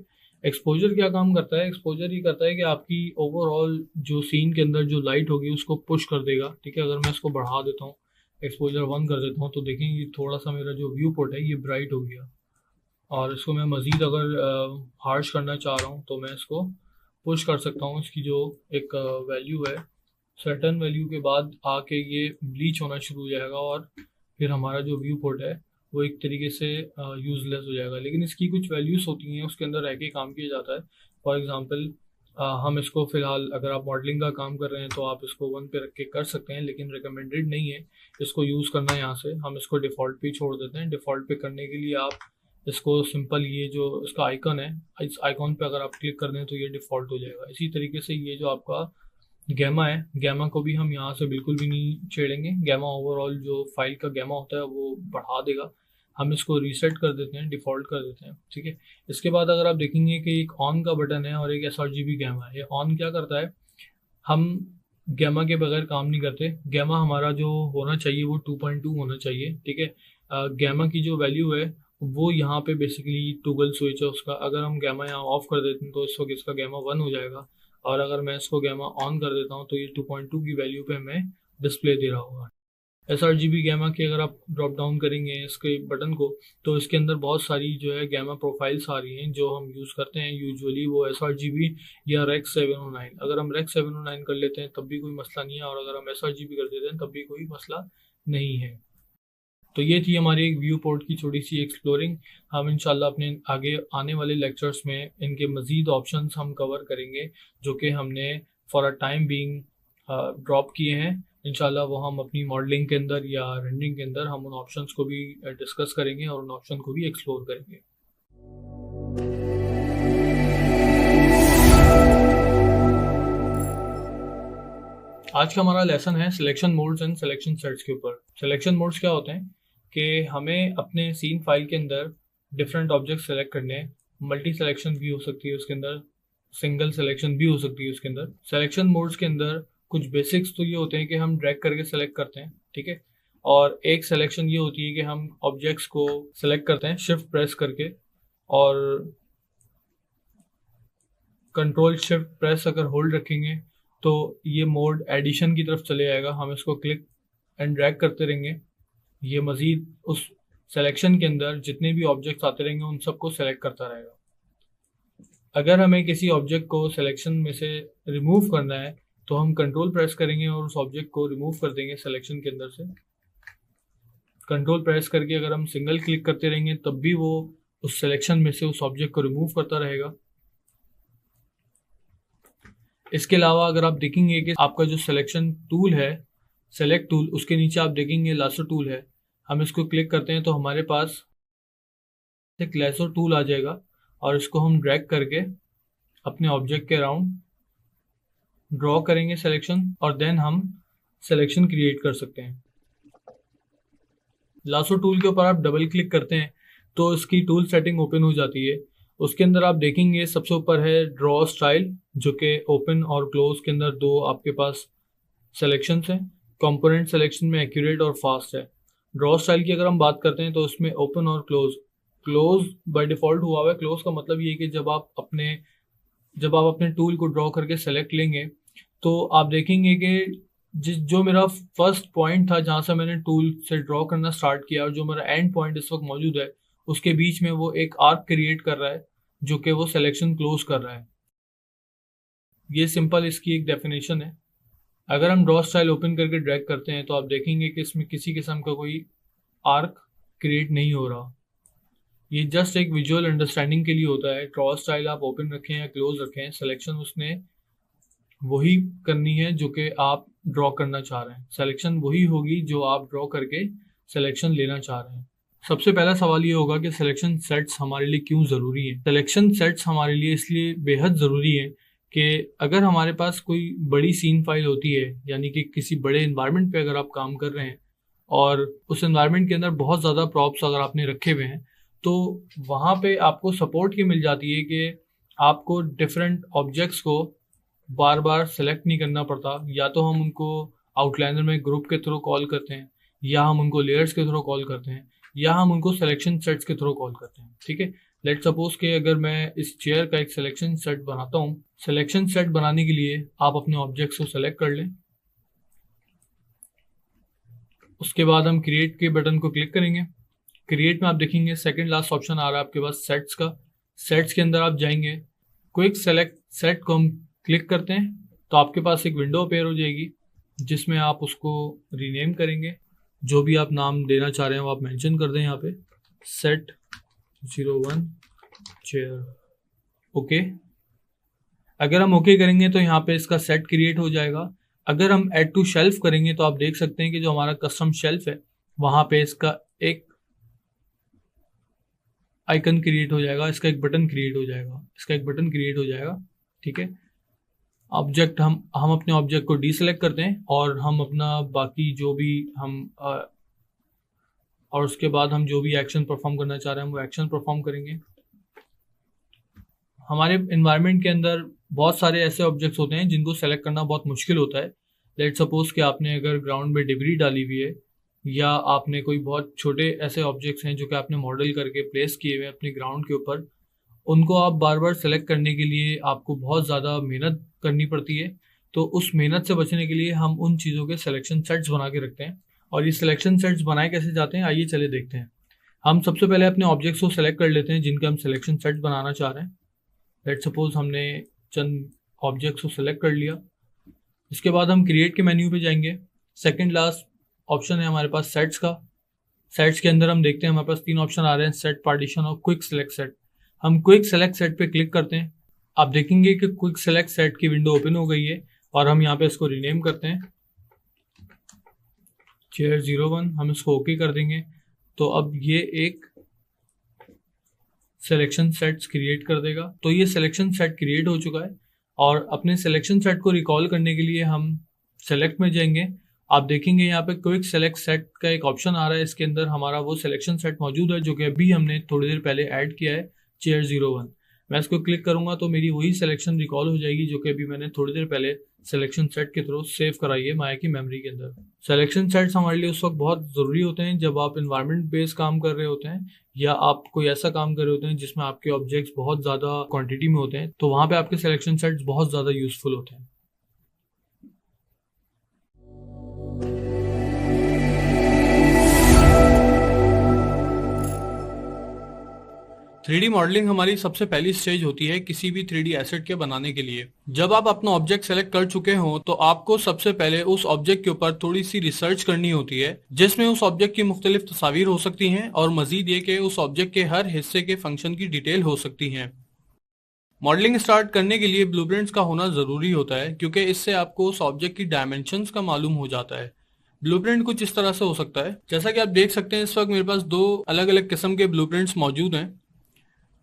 एक्सपोजर क्या काम करता है? एक्सपोजर ये करता है कि आपकी ओवरऑल जो सीन के अंदर जो लाइट होगी उसको पुश कर देगा। ठीक है, अगर मैं इसको बढ़ा देता हूँ, एक्सपोजर 1 कर देता हूँ, तो देखेंगे थोड़ा सा मेरा जो व्यू पोर्ट है ये ब्राइट हो गया। और इसको मैं मज़ीद अगर हार्श करना चाह रहा हूँ तो मैं इसको पुश कर सकता हूँ। इसकी जो एक वैल्यू है, सर्टन वैल्यू के बाद आके ये ब्लीच होना शुरू हो जाएगा और फिर हमारा जो व्यू पोर्ट है वो एक तरीके से यूज़लेस हो जाएगा। लेकिन इसकी कुछ वैल्यूज़ होती हैं, उसके अंदर रह के काम किया जाता है। फॉर एग्ज़ाम्पल हम इसको फ़िलहाल अगर आप मॉडलिंग का काम कर रहे हैं तो आप इसको 1 पे रख के कर सकते हैं, लेकिन रिकमेंडेड नहीं है इसको यूज़ करना। यहाँ से हम इसको डिफ़ॉल्ट पे ही छोड़ देते हैं। डिफ़ॉल्ट पे करने के लिए आप इसको सिंपल ये जो इसका आइकन है, इस आइकॉन पे अगर आप क्लिक कर दें तो ये डिफ़ॉल्ट हो जाएगा। इसी तरीके से ये जो आपका गैमा है, गैमा को भी हम यहाँ से बिल्कुल भी नहीं छेड़ेंगे। गैमा ओवरऑल जो फाइल का गैमा होता है वो बढ़ा देगा। हम इसको रीसेट कर देते हैं, डिफ़ॉल्ट कर देते हैं। ठीक है, इसके बाद अगर आप देखेंगे कि एक ऑन का बटन है और एक sRGB गैमा है। ये ऑन क्या करता है, हम गैमा के बगैर काम नहीं करते। गैमा हमारा जो होना चाहिए वो 2.2 होना चाहिए। ठीक है, गैमा की जो वैल्यू है वो यहाँ पे बेसिकली टूगल स्विच है उसका। अगर हम गैमा यहाँ ऑफ कर देते हैं तो इस वक्त इसका गैमा 1 हो जाएगा, और अगर मैं इसको गैमा ऑन कर देता हूँ तो ये 2.2 की वैल्यू पे हमें डिस्प्ले दे रहा होगा। sRGB गैमा की अगर आप ड्रॉप डाउन करेंगे इसके बटन को तो इसके अंदर बहुत सारी जो है गैमा प्रोफाइल्स आ रही हैं जो हम यूज़ करते हैं यूजुअली, वो sRGB या रेक्स 709। अगर हम रेक्स 709 कर लेते हैं तब भी कोई मसला नहीं है, और अगर हम sRGB कर देते हैं तब भी कोई मसला नहीं है। तो ये थी हमारी एक व्यू पोर्ट की छोटी सी एक्सप्लोरिंग। हम इंशाल्लाह अपने आगे आने वाले लेक्चर्स में इनके मज़ीद ऑप्शंस हम कवर करेंगे जो कि हमने for a time being drop किए हैं। इंशाल्लाह वो हम अपनी मॉडलिंग के अंदर या रेंडरिंग के अंदर हम उन ऑप्शंस को भी डिस्कस करेंगे और उन ऑप्शन को भी एक्सप्लोर करेंगे। आज का हमारा लेसन है selection modes and selection sets के ऊपर। सिलेक्शन मोड्स क्या होते हैं कि हमें अपने सीन फाइल के अंदर डिफरेंट ऑब्जेक्ट सेलेक्ट करने हैं। मल्टी सिलेक्शन भी हो सकती है उसके अंदर, सिंगल सिलेक्शन भी हो सकती है उसके अंदर। सिलेक्शन मोड्स के अंदर कुछ बेसिक्स तो ये होते हैं कि हम ड्रैग करके सेलेक्ट करते हैं। ठीक है, और एक सिलेक्शन ये होती है कि हम ऑब्जेक्ट्स को सेलेक्ट करते हैं शिफ्ट प्रेस करके, और कंट्रोल शिफ्ट प्रेस अगर होल्ड रखेंगे तो ये मोड एडिशन की तरफ चले जाएगा। हम इसको क्लिक एंड ड्रैग करते रहेंगे, ये मज़ीद उस सिलेक्शन के अंदर जितने भी ऑब्जेक्ट्स आते रहेंगे उन सबको सेलेक्ट करता रहेगा। अगर हमें किसी ऑब्जेक्ट को सिलेक्शन में से रिमूव करना है तो हम कंट्रोल प्रेस करेंगे और उस ऑब्जेक्ट को रिमूव कर देंगे सिलेक्शन के अंदर से। कंट्रोल प्रेस करके अगर हम सिंगल क्लिक करते रहेंगे तब भी वो उस सिलेक्शन में से उस ऑब्जेक्ट को रिमूव करता रहेगा। इसके अलावा अगर आप देखेंगे कि आपका जो सिलेक्शन टूल है, सेलेक्ट टूल, उसके नीचे आप देखेंगे लासो टूल है। हम इसको क्लिक करते हैं तो हमारे पास एक लासो टूल आ जाएगा, और इसको हम ड्रैग करके अपने ऑब्जेक्ट के अराउंड ड्रॉ करेंगे सिलेक्शन, और देन हम सिलेक्शन क्रिएट कर सकते हैं। लासो टूल के ऊपर आप डबल क्लिक करते हैं तो इसकी टूल सेटिंग ओपन हो जाती है। उसके अंदर आप देखेंगे सबसे ऊपर है ड्रॉ स्टाइल, जो कि ओपन और क्लोज के अंदर दो आपके पास सिलेक्शंस हैं। कंपोनेंट सिलेक्शन में एक्यूरेट और फास्ट है। ड्रॉ स्टाइल की अगर हम बात करते हैं तो इसमें ओपन और क्लोज बाय डिफ़ॉल्ट हुआ हुआ है। क्लोज का मतलब ये है कि जब आप अपने टूल को ड्रॉ करके सेलेक्ट लेंगे तो आप देखेंगे कि जो मेरा फर्स्ट पॉइंट था जहाँ से मैंने टूल से ड्रॉ करना स्टार्ट किया और जो मेरा एंड पॉइंट इस वक्त मौजूद है उसके बीच में वो एक आर्क क्रिएट कर रहा है जो कि वो सिलेक्शन क्लोज कर रहा है। ये सिंपल इसकी एक डेफिनेशन है। अगर हम ड्रॉ स्टाइल ओपन करके ड्रैग करते हैं तो आप देखेंगे कि इसमें किसी किस्म का कोई आर्क क्रिएट नहीं हो रहा। ये जस्ट एक विजुअल अंडरस्टैंडिंग के लिए होता है। ड्रॉ स्टाइल आप ओपन रखें या क्लोज रखें, सिलेक्शन उसने वही करनी है जो कि आप ड्रॉ करना चाह रहे हैं। सिलेक्शन वही होगी जो आप ड्रॉ करके सिलेक्शन लेना चाह रहे हैं। सबसे पहला सवाल ये होगा कि सिलेक्शन सेट्स हमारे लिए क्यों ज़रूरी है। सिलेक्शन सेट्स हमारे लिए इसलिए बेहद ज़रूरी है कि अगर हमारे पास कोई बड़ी सीन फाइल होती है, यानी कि किसी बड़े इन्वायरमेंट पे अगर आप काम कर रहे हैं और उस इन्वायरमेंट के अंदर बहुत ज़्यादा प्रॉप्स अगर आपने रखे हुए हैं तो वहाँ पे आपको सपोर्ट की मिल जाती है कि आपको डिफरेंट ऑब्जेक्ट्स को बार बार सेलेक्ट नहीं करना पड़ता। या तो हम उनको आउटलाइनर में ग्रुप के थ्रू कॉल करते हैं, या हम उनको लेयर्स के थ्रू कॉल करते हैं, या हम उनको सिलेक्शन सेट्स के थ्रू कॉल करते हैं। ठीक है, लेट सपोज कि अगर मैं इस चेयर का एक सिलेक्शन सेट बनाता हूँ, सिलेक्शन सेट बनाने के लिए आप अपने ऑब्जेक्ट्स को सेलेक्ट कर लें। उसके बाद हम क्रिएट के बटन को क्लिक करेंगे। क्रिएट में आप देखेंगे सेकंड लास्ट ऑप्शन आ रहा है आपके पास सेट्स का। सेट्स के अंदर आप जाएंगे, क्विक सेलेक्ट सेट को हम क्लिक करते हैं तो आपके पास एक विंडो अपेयर हो जाएगी जिसमें आप उसको रीनेम करेंगे। जो भी आप नाम देना चाह रहे हैं वो आप मेंशन कर दें यहाँ पे, सेट 01 चेयर। ओके, अगर हम ओके करेंगे तो यहाँ पे इसका सेट क्रिएट हो जाएगा। अगर हम ऐड टू शेल्फ करेंगे तो आप देख सकते हैं कि जो हमारा कस्टम शेल्फ है वहां पे इसका एक आइकन क्रिएट हो जाएगा, इसका एक बटन क्रिएट हो जाएगा, इसका एक बटन क्रिएट हो जाएगा। ठीक है, ऑब्जेक्ट हम अपने ऑब्जेक्ट को डीसेलेक्ट करते हैं और हम अपना बाकी जो भी और उसके बाद हम जो भी एक्शन परफॉर्म करना चाह रहे हैं वो एक्शन परफॉर्म करेंगे। हमारे इन्वायरमेंट के अंदर बहुत सारे ऐसे ऑब्जेक्ट्स होते हैं जिनको सेलेक्ट करना बहुत मुश्किल होता है। लेट सपोज कि आपने अगर ग्राउंड में डिब्री डाली हुई है या आपने कोई बहुत छोटे ऐसे ऑब्जेक्ट्स हैं जो कि आपने मॉडल करके प्लेस किए हुए हैं अपने ग्राउंड के ऊपर, उनको आप बार बार सेलेक्ट करने के लिए आपको बहुत ज़्यादा मेहनत करनी पड़ती है। तो उस मेहनत से बचने के लिए हम उन चीज़ों के सिलेक्शन सेट्स बना के रखते हैं। और ये सिलेक्शन सेट्स बनाए कैसे जाते हैं आइए चले देखते हैं। हम सबसे पहले अपने ऑब्जेक्ट्स को सेलेक्ट कर लेते हैं जिनके हम सिलेक्शन सेट्स बनाना चाह रहे हैं। लेट सपोज हमने चंद ऑब्जेक्ट्स को सेलेक्ट कर लिया। इसके बाद हम क्रिएट के मेन्यू पे जाएंगे। सेकंड लास्ट ऑप्शन है हमारे पास सेट्स का। सेट्स के अंदर हम देखते हैं हमारे पास 3 ऑप्शन आ रहे हैं, सेट, पार्टीशन और क्विक सेलेक्ट सेट। हम क्विक सेलेक्ट सेट पे क्लिक करते हैं। आप देखेंगे कि क्विक सेलेक्ट सेट की विंडो ओपन हो गई है और हम यहाँ पे इसको रीनेम करते हैं चेयर 01। हम इसको ओके कर देंगे तो अब ये एक सिलेक्शन सेट्स क्रिएट कर देगा। तो ये सिलेक्शन सेट क्रिएट हो चुका है और अपने सिलेक्शन सेट को रिकॉल करने के लिए हम सेलेक्ट में जाएंगे। आप देखेंगे यहाँ पे क्विक सेलेक्ट सेट का एक ऑप्शन आ रहा है, इसके अंदर हमारा वो सिलेक्शन सेट मौजूद है जो कि अभी हमने थोड़ी देर पहले ऐड किया है, चेयर 01। मैं इसको क्लिक करूंगा तो मेरी वही सिलेक्शन रिकॉल हो जाएगी जो कि अभी मैंने थोड़ी देर पहले सिलेक्शन सेट के थ्रू सेव कराई है माया की मेमोरी के अंदर। सिलेक्शन सेट्स हमारे लिए उस वक्त बहुत ज़रूरी होते हैं जब आप इन्वायरमेंट बेस्ड काम कर रहे होते हैं या आप कोई ऐसा काम कर रहे होते हैं जिसमें आपके ऑब्जेक्ट्स बहुत ज़्यादा क्वांटिटी में होते हैं, तो वहाँ पे आपके सिलेक्शन सेट्स बहुत ज़्यादा यूजफुल होते हैं। 3D मॉडलिंग हमारी सबसे पहली स्टेज होती है किसी भी 3D एसेट के बनाने के लिए। जब आप अपना ऑब्जेक्ट सेलेक्ट कर चुके हो तो आपको सबसे पहले उस ऑब्जेक्ट के ऊपर थोड़ी सी रिसर्च करनी होती है जिसमें उस ऑब्जेक्ट की मुख्तलिफ तस्वीर हो सकती हैं और मजीद ये कि उस ऑब्जेक्ट के हर हिस्से के फंक्शन की डिटेल हो सकती है। मॉडलिंग स्टार्ट करने के लिए ब्लूप्रिंट्स का होना जरूरी होता है क्योंकि इससे आपको उस ऑब्जेक्ट की डायमेंशंस का मालूम हो जाता है। ब्लूप्रिंट कुछ इस तरह से हो सकता है, जैसा कि आप देख सकते हैं इस वक्त मेरे पास 2 अलग अलग किस्म के ब्लूप्रिंट्स मौजूद हैं।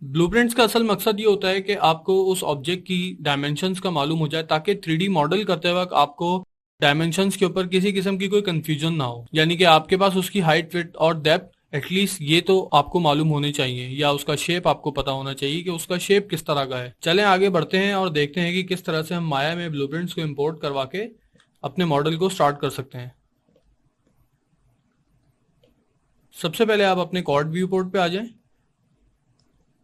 ब्लूप्रिंट्स का असल मकसद ये होता है कि आपको उस ऑब्जेक्ट की डायमेंशंस का मालूम हो जाए ताकि 3D मॉडल करते वक्त आपको डायमेंशंस के ऊपर किसी किस्म की कोई कंफ्यूजन ना हो। यानी कि आपके पास उसकी हाइट, विड्थ और डेप्थ एटलीस्ट ये तो आपको मालूम होने चाहिए, या उसका शेप आपको पता होना चाहिए कि उसका शेप किस तरह का है। चलें आगे बढ़ते हैं और देखते हैं कि किस तरह से हम माया में ब्लूप्रिंट्स को इम्पोर्ट करवा के अपने मॉडल को स्टार्ट कर सकते हैं। सबसे पहले आप अपने कॉर्ड व्यू पोर्ट पे आ जाएं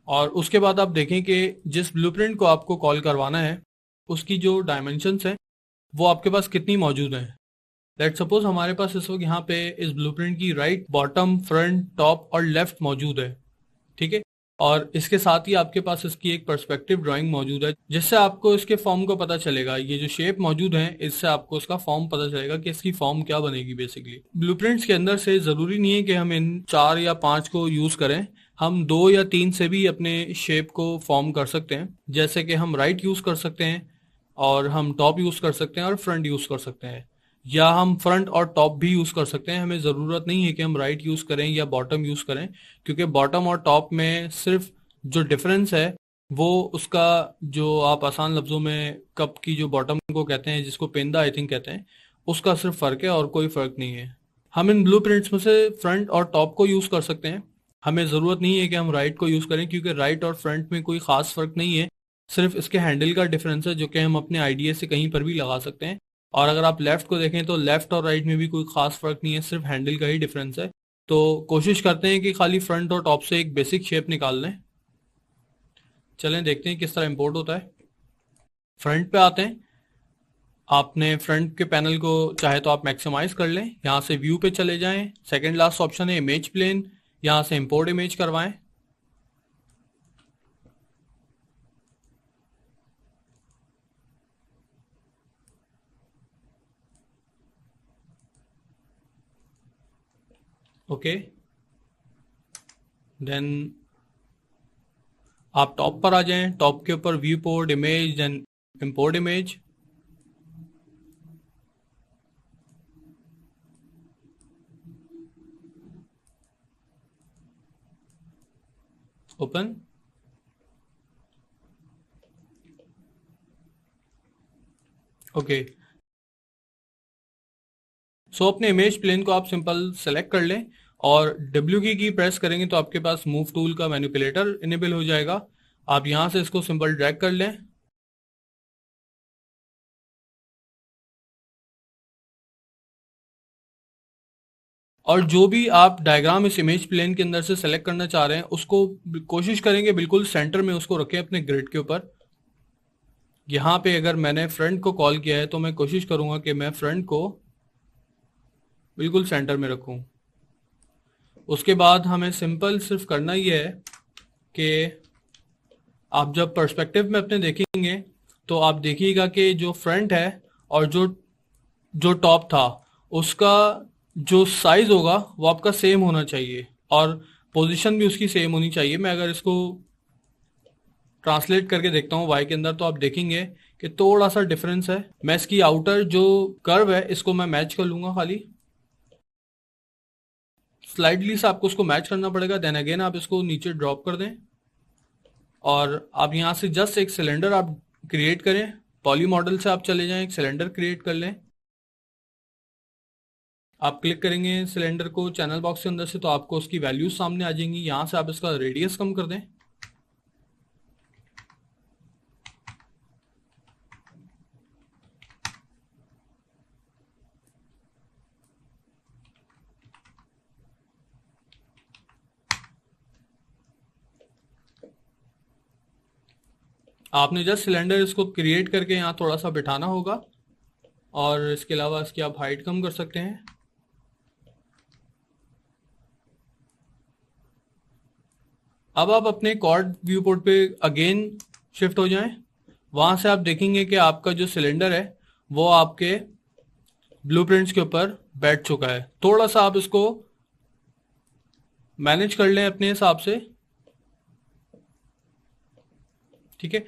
और उसके बाद आप देखें कि जिस ब्लूप्रिंट को आपको कॉल करवाना है उसकी जो डायमेंशंस हैं वो आपके पास कितनी मौजूद हैं। लेट सपोज हमारे पास इस वक्त यहाँ पे इस ब्लूप्रिंट की राइट, बॉटम, फ्रंट, टॉप और लेफ्ट मौजूद है, ठीक है। और इसके साथ ही आपके पास इसकी एक पर्सपेक्टिव ड्राइंग मौजूद है जिससे आपको इसके फॉर्म का पता चलेगा। ये जो शेप मौजूद है इससे आपको इसका फॉर्म पता चलेगा कि इसकी फॉर्म क्या बनेगी। बेसिकली ब्लूप्रिंट्स के अंदर से जरूरी नहीं है कि हम इन 4 या 5 को यूज करें, हम 2 या 3 से भी अपने शेप को फॉर्म कर सकते हैं। जैसे कि हम राइट यूज कर सकते हैं और हम टॉप यूज कर सकते हैं और फ्रंट यूज कर सकते हैं, या हम फ्रंट और टॉप भी यूज कर सकते हैं। हमें ज़रूरत नहीं है कि हम राइट यूज करें या बॉटम यूज करें, क्योंकि बॉटम और टॉप में सिर्फ जो डिफरेंस है वो उसका, जो आप आसान लफ्जों में कप की जो बॉटम को कहते हैं, जिसको पेंदा आई थिंक कहते हैं, उसका सिर्फ फ़र्क है और कोई फ़र्क नहीं है। हम इन ब्लूप्रिंट्स में से फ्रंट और टॉप को यूज़ कर सकते हैं। हमें ज़रूरत नहीं है कि हम राइट को यूज़ करें, क्योंकि राइट और फ्रंट में कोई ख़ास फ़र्क नहीं है, सिर्फ इसके हैंडल का डिफरेंस है जो कि हम अपने आईडिया से कहीं पर भी लगा सकते हैं। और अगर आप लेफ्ट को देखें तो लेफ्ट और राइट में भी कोई खास फर्क नहीं है, सिर्फ हैंडल का ही डिफरेंस है। तो कोशिश करते हैं कि खाली फ्रंट और टॉप से एक बेसिक शेप निकाल लें। चलें देखते हैं किस तरह इंपोर्ट होता है। फ्रंट पे आते हैं। आपने फ्रंट के पैनल को चाहे तो आप मैक्सिमाइज कर लें। यहाँ से व्यू पे चले जाएं, सेकंड लास्ट ऑप्शन है इमेज प्लेन, यहाँ से इंपोर्ट इमेज करवाएं। ओके, देन आप टॉप पर आ जाएं, टॉप के ऊपर viewport image then import image. Open. Okay, so अपने इमेज प्लेन को आप सिंपल सेलेक्ट कर लें और W की प्रेस करेंगे तो आपके पास मूव टूल का मैनिपुलेटर इनेबल हो जाएगा। आप यहां से इसको सिंपल ड्रैग कर लें और जो भी आप डायग्राम इस इमेज प्लेन के अंदर से सेलेक्ट करना चाह रहे हैं उसको कोशिश करेंगे बिल्कुल सेंटर में उसको रखें अपने ग्रिड के ऊपर। यहाँ पे अगर मैंने फ्रंट को कॉल किया है तो मैं कोशिश करूंगा कि मैं फ्रंट को बिल्कुल सेंटर में रखूं। उसके बाद हमें सिंपल सिर्फ करना ही है कि आप जब पर्सपेक्टिव में अपने देखेंगे तो आप देखिएगा कि जो फ्रंट है और जो जो टॉप था उसका जो साइज होगा वो आपका सेम होना चाहिए और पोजीशन भी उसकी सेम होनी चाहिए। मैं अगर इसको ट्रांसलेट करके देखता हूँ वाई के अंदर तो आप देखेंगे कि थोड़ा सा डिफरेंस है। मैं इसकी आउटर जो कर्व है इसको मैं मैच कर लूंगा, खाली स्लाइडली से आपको उसको मैच करना पड़ेगा। देन अगेन आप इसको नीचे ड्रॉप कर दें और आप यहाँ से जस्ट एक सिलेंडर आप क्रिएट करें। पॉली मॉडल से आप चले जाएं, एक सिलेंडर क्रिएट कर लें। आप क्लिक करेंगे सिलेंडर को चैनल बॉक्स के अंदर से तो आपको उसकी वैल्यूज सामने आ जाएंगी। यहाँ से आप इसका रेडियस कम कर दें। आपने जस्ट सिलेंडर इसको क्रिएट करके यहाँ थोड़ा सा बिठाना होगा और इसके अलावा इसकी आप हाइट कम कर सकते हैं। अब आप अपने कॉर्ड व्यू पोर्ट पे अगेन शिफ्ट हो जाएं। वहां से आप देखेंगे कि आपका जो सिलेंडर है वो आपके ब्लूप्रिंट्स के ऊपर बैठ चुका है। थोड़ा सा आप इसको मैनेज कर लें अपने हिसाब से, ठीक है।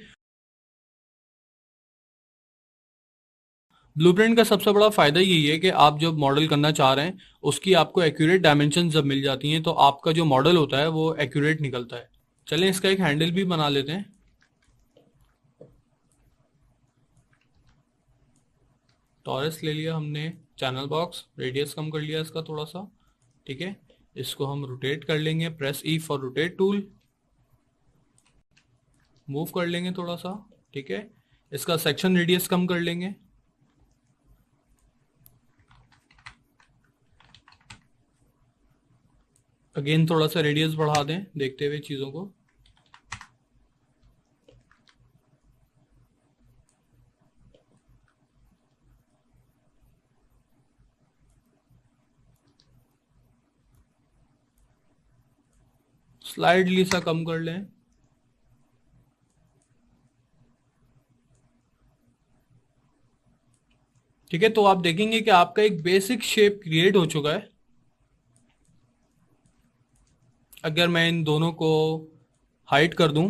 ब्लूप्रिंट का सबसे बड़ा फायदा यही है कि आप जब मॉडल करना चाह रहे हैं उसकी आपको एक्यूरेट डायमेंशन जब मिल जाती हैं तो आपका जो मॉडल होता है वो एक्यूरेट निकलता है। चलें इसका एक हैंडल भी बना लेते हैं। टॉरस ले लिया हमने, चैनल बॉक्स रेडियस कम कर लिया इसका थोड़ा सा, ठीक है। इसको हम रोटेट कर लेंगे, press E for rotate tool, move कर लेंगे थोड़ा सा, ठीक है। इसका सेक्शन रेडियस कम कर लेंगे। अगेन थोड़ा सा रेडियस बढ़ा दें देखते हुए चीजों को। स्लाइडली सा कम कर लें। ठीक है, तो आप देखेंगे कि आपका एक बेसिक शेप क्रिएट हो चुका है। अगर मैं इन दोनों को हाइड कर दूं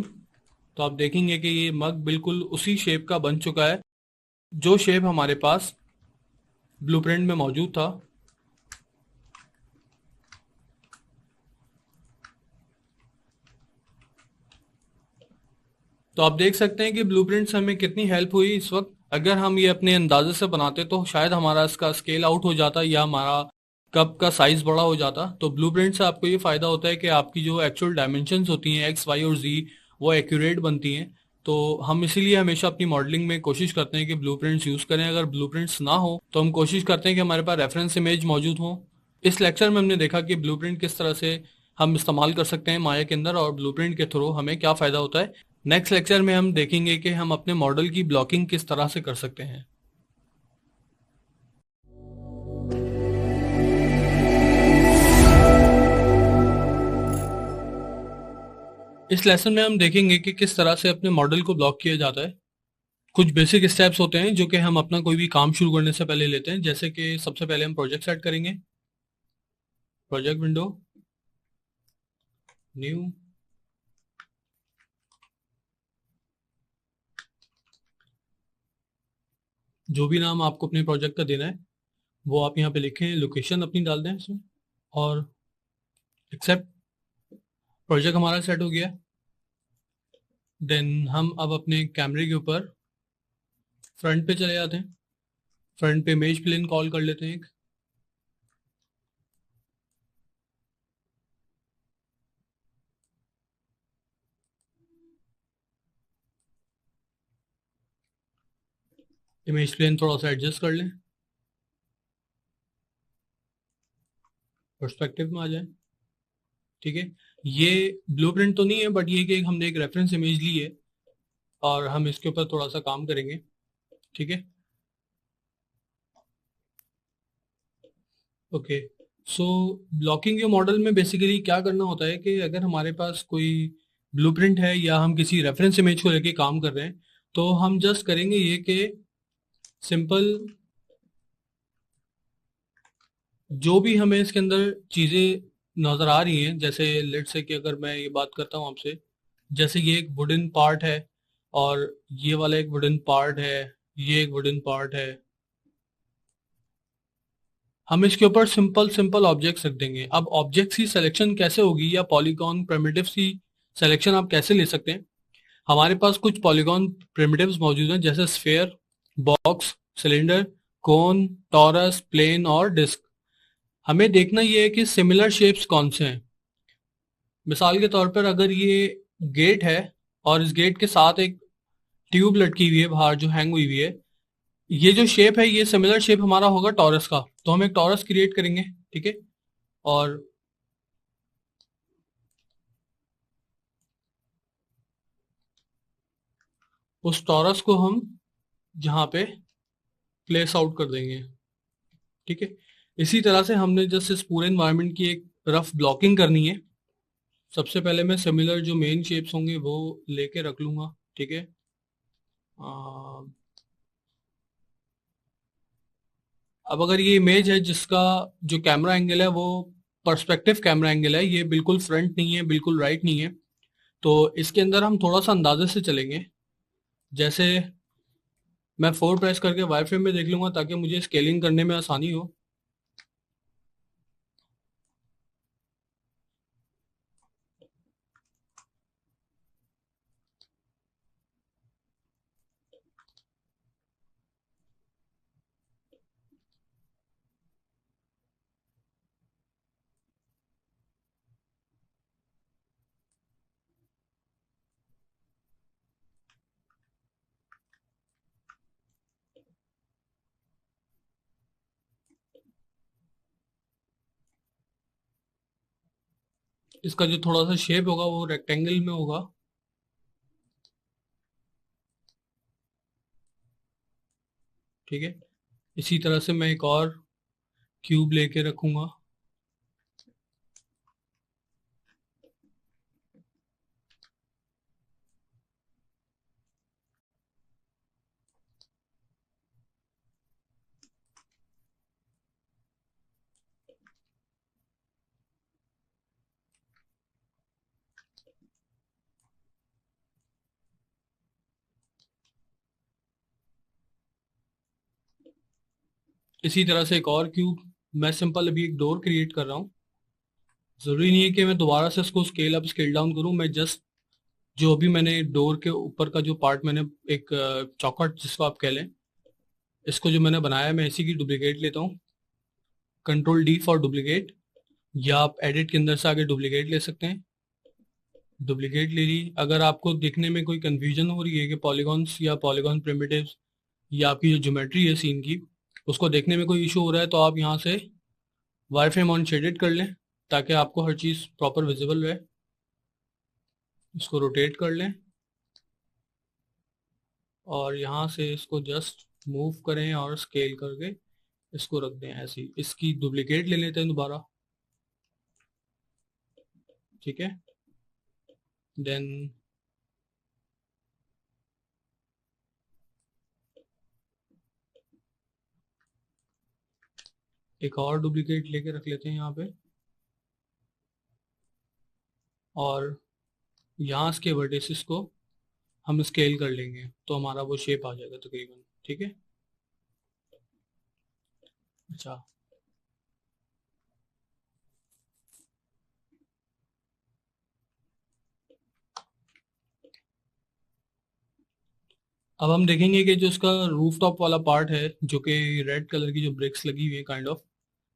तो आप देखेंगे कि ये मग बिल्कुल उसी शेप का बन चुका है जो शेप हमारे पास ब्लूप्रिंट में मौजूद था। तो आप देख सकते हैं कि ब्लूप्रिंट से हमें कितनी हेल्प हुई इस वक्त। अगर हम ये अपने अंदाजे से बनाते तो शायद हमारा इसका स्केल आउट हो जाता या हमारा कप का साइज बड़ा हो जाता। तो ब्लूप्रिंट से आपको ये फायदा होता है कि आपकी जो एक्चुअल डायमेंशंस होती हैं एक्स वाई और जी वो एक्यूरेट बनती हैं। तो हम इसीलिए हमेशा अपनी मॉडलिंग में कोशिश करते हैं कि ब्लूप्रिंट्स यूज करें। अगर ब्लूप्रिंट्स ना हो तो हम कोशिश करते हैं कि हमारे पास रेफरेंस इमेज मौजूद हो। इस लेक्चर में हमने देखा कि ब्लूप्रिंट किस तरह से हम इस्तेमाल कर सकते हैं माया के अंदर और ब्लूप्रिंट के थ्रू हमें क्या फायदा होता है। नेक्स्ट लेक्चर में हम देखेंगे कि हम अपने मॉडल की ब्लॉकिंग किस तरह से कर सकते हैं। इस लेसन में हम देखेंगे कि किस तरह से अपने मॉडल को ब्लॉक किया जाता है। कुछ बेसिक स्टेप्स होते हैं जो कि हम अपना कोई भी काम शुरू करने से पहले लेते हैं, जैसे कि सबसे पहले हम प्रोजेक्ट सेट करेंगे। प्रोजेक्ट विंडो, न्यू, जो भी नाम आपको अपने प्रोजेक्ट का देना है वो आप यहाँ पे लिखें, लोकेशन अपनी डाल दें इसमें और एक्सेप्ट। प्रोजेक्ट हमारा सेट हो गया। देन हम अब अपने कैमरे के ऊपर फ्रंट पे चले जाते हैं। फ्रंट पे इमेज प्लेन कॉल कर लेते हैं एक। इमेज प्लेन थोड़ा सा एडजस्ट कर लें, पर्सपेक्टिव में आ जाए। ठीक है, ये ब्लूप्रिंट तो नहीं है, बट ये कि हमने एक रेफरेंस इमेज ली है और हम इसके ऊपर थोड़ा सा काम करेंगे। ठीक है, ओके। सो ब्लॉकिंग के मॉडल में बेसिकली क्या करना होता है कि अगर हमारे पास कोई ब्लूप्रिंट है या हम किसी रेफरेंस इमेज को लेके काम कर रहे हैं, तो हम जस्ट करेंगे ये कि सिंपल जो भी हमें इसके अंदर चीज़ें नज़र आ रही हैं, जैसे लेट से कि अगर मैं ये बात करता हूँ आपसे, जैसे ये एक वुडन पार्ट है और ये वाला एक वुडन पार्ट है, ये एक वुडन पार्ट है, हम इसके ऊपर सिंपल सिंपल ऑब्जेक्ट्स रख देंगे। अब ऑब्जेक्ट्स की सिलेक्शन कैसे होगी या पॉलीगॉन प्रिमिटिव्स की सिलेक्शन आप कैसे ले सकते हैं। हमारे पास कुछ पॉलीगॉन प्रिमिटिव्स मौजूद हैं, जैसे स्फेयर, बॉक्स, सिलेंडर, कोन, टॉरस, प्लेन और डिस्क। हमें देखना ये है कि सिमिलर शेप्स कौन से हैं। मिसाल के तौर पर अगर ये गेट है और इस गेट के साथ एक ट्यूब लटकी हुई है बाहर जो हैंग हुई हुई है, ये जो शेप है ये सिमिलर शेप हमारा होगा टॉरस का, तो हम एक टॉरस क्रिएट करेंगे। ठीक है, और उस टॉरस को हम जहाँ पे प्लेस आउट कर देंगे। ठीक है, इसी तरह से हमने जस्ट इस पूरे एनवायरनमेंट की एक रफ ब्लॉकिंग करनी है। सबसे पहले मैं सिमिलर जो मेन शेप्स होंगे वो लेके रख लूंगा। ठीक है, अब अगर ये इमेज है जिसका जो कैमरा एंगल है वो पर्सपेक्टिव कैमरा एंगल है, ये बिल्कुल फ्रंट नहीं है, बिल्कुल राइट नहीं है, तो इसके अंदर हम थोड़ा सा अंदाजे से चलेंगे। जैसे मैं 4 प्रेस करके वाई फ्रेम में देख लूंगा ताकि मुझे स्केलिंग करने में आसानी हो। इसका जो थोड़ा सा शेप होगा वो रेक्टेंगल में होगा। ठीक है, इसी तरह से मैं एक और क्यूब लेके रखूंगा। इसी तरह से एक और क्यूब, मैं सिंपल अभी एक डोर क्रिएट कर रहा हूँ। जरूरी नहीं है कि मैं दोबारा से इसको स्केल अप स्केल डाउन करूँ, मैं जस्ट जो अभी मैंने डोर के ऊपर का जो पार्ट मैंने एक चौखट जिसको आप कह लें, इसको जो मैंने बनाया है मैं इसी की डुप्लीकेट लेता हूँ। कंट्रोल डी फॉर डुप्लीकेट, या आप एडिट के अंदर से आगे डुप्लीकेट ले सकते हैं। डुप्लीकेट ले ली। अगर आपको देखने में कोई कंफ्यूजन हो रही है कि पॉलीगॉन्स या पॉलीगॉन प्रिमिटिव्स या आपकी जो ज्योमेट्री है सीन की उसको देखने में कोई इशू हो रहा है, तो आप यहाँ से वाई फ्रेम ऑन शेडेड कर लें ताकि आपको हर चीज़ प्रॉपर विजिबल रहे। इसको रोटेट कर लें। और यहाँ से इसको जस्ट मूव करें और स्केल करके इसको रख दें ऐसे ही। इसकी डुप्लीकेट ले लेते हैं दोबारा, ठीक है। देन एक और डुप्लीकेट लेके रख लेते हैं यहाँ पे, और यहाँ के वर्टिसेस को हम स्केल कर लेंगे तो हमारा वो शेप आ जाएगा तकरीबन, ठीक है। अच्छा, अब हम देखेंगे कि जो इसका रूफ टॉप वाला पार्ट है, जो कि रेड कलर की जो ब्रिक्स लगी हुई है काइंड ऑफ,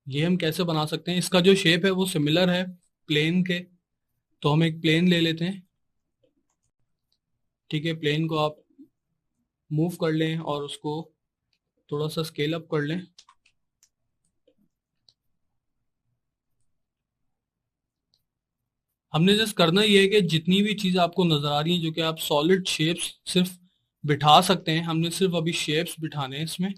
ये हम कैसे बना सकते हैं। इसका जो शेप है वो सिमिलर है प्लेन के, तो हम एक प्लेन ले लेते हैं, ठीक है। प्लेन को आप मूव कर लें और उसको थोड़ा सा स्केल अप कर लें। हमने जस्ट करना ये है कि जितनी भी चीज़ आपको नजर आ रही है जो कि आप सॉलिड शेप्स सिर्फ बिठा सकते हैं, हमने सिर्फ अभी शेप्स बिठाने हैं इसमें।